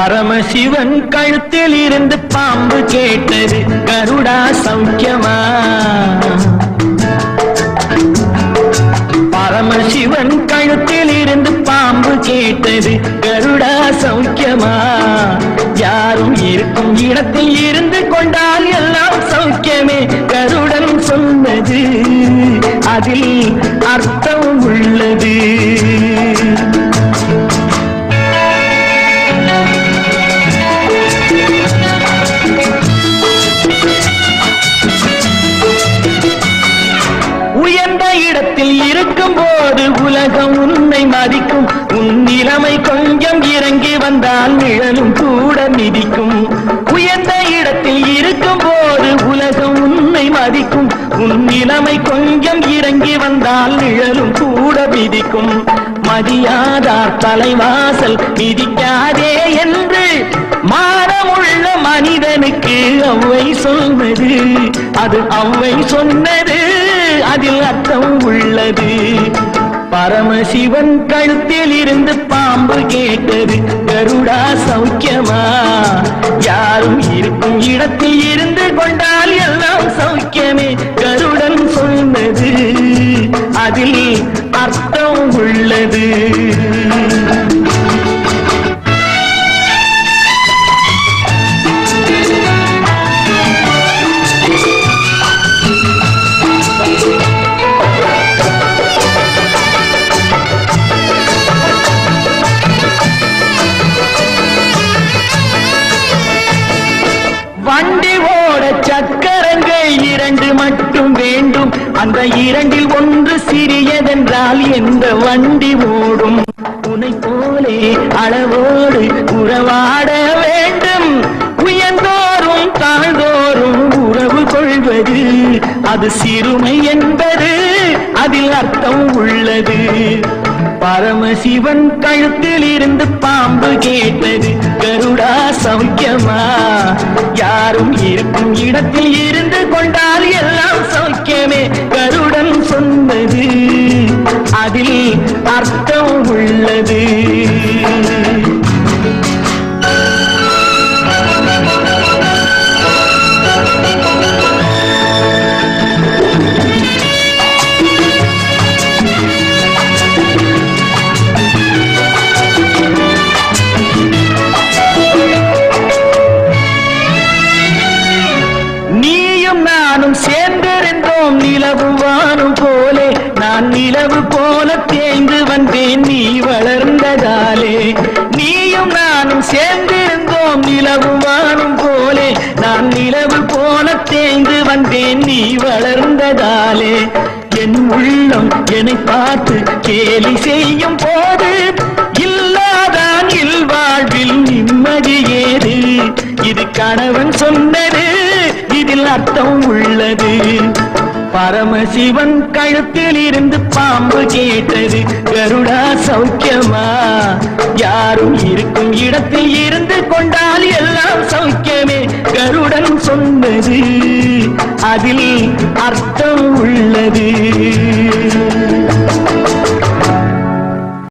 பரமசிவன் கழுத்தில் இருந்து பாம்பு கேட்டது, கருடா சௌக்கியமா? பரமசிவன் கழுத்தில் இருந்து பாம்பு கேட்டது, கருடா சௌக்கியமா? யாரும் இருக்கும் இடத்தில் இருந்து கொண்டால் எல்லாம் சௌக்கியமே, கருடன் சொன்னது அதில் அர்த்தம் உள்ளது. உயர்ந்த இடத்தில் இருக்கும் போது உலகம் உன்னை மதிக்கும், உன் நிலைமை கொஞ்சம் இறங்கி வந்தால் நிழலும் கூட மிதிக்கும். உயர்ந்த இடத்தில் இருக்கும் போது உலகம் உன்னை மதிக்கும், உன் நிலைமை கொஞ்சம் இறங்கி வந்தால் நிழலும் கூட மிதிக்கும். மதியாதார் தலைவாசல் மிதிக்காதே என்று மானமுள்ள மனிதனுக்கு அவ்வை சொன்னது, அது அவ்வை சொன்னது அதில் அர்த்தம் உள்ளது. பரமசிவன் கழுத்தில் இருந்து பாம்பு கேட்டது, கருடா சௌக்கியமா? யாரும் இருக்கும் இடத்தில் இருந்து கொண்டால் எல்லாம் சௌக்கியமே, கருடன் சொன்னது அதில் அர்த்தம் உள்ளது. வண்டி ஓட சக்கரங்கள் இரண்டு மட்டும் வேண்டும், அந்த இரண்டில் ஒன்று சிறியதென்றால் எந்த வண்டி ஓடும்? உன்னை போலே அளவோடு உறவாட வேண்டும், உயர்ந்தோறும் தாழ்ந்தோறும் உறவு கொள்வது அது சிறுமை என்பது அதில் அர்த்தம் உள்ளது. பரமசிவன் கழுத்தில் இருந்து பாம்பு கேட்டது, கருடா சௌக்கியமா? யாரும் இருக்கும் இடத்தில் இருந்து கொண்டால் எல்லாம் சௌக்கியமே, கருடன் சொன்னது அதில் அர்த்தம் உள்ளது. நானும் சேர்ந்திருந்தோம் நிலவு வானும் போலே, நான் நிலவு போல தேய்ந்து வந்தேன் நீ வளர்ந்ததாலே. நீயும் நானும் சேர்ந்திருந்தோம் நிலவு வானும் போலே, நான் நிலவு போல தேய்ந்து வந்தேன் நீ வளர்ந்ததாலே. என் உள்ளம் என்னை பார்த்து கேலி செய்யும் போது இல்லாதான் இல்வாழ்வில் நிம்மதி ஏது? இது கணவன் சொன்னது, இதில் அர்த்தம் உள்ளது. பரமசிவன் கழுத்தில் இருந்து பாம்பு கேட்டது, கருடா சௌக்கியமா? யாரும் இருக்கும் இடத்தில் இருந்து கொண்டால் எல்லாம் சௌக்கியமே, கருடன் சொன்னது அதில் அர்த்தம் உள்ளது.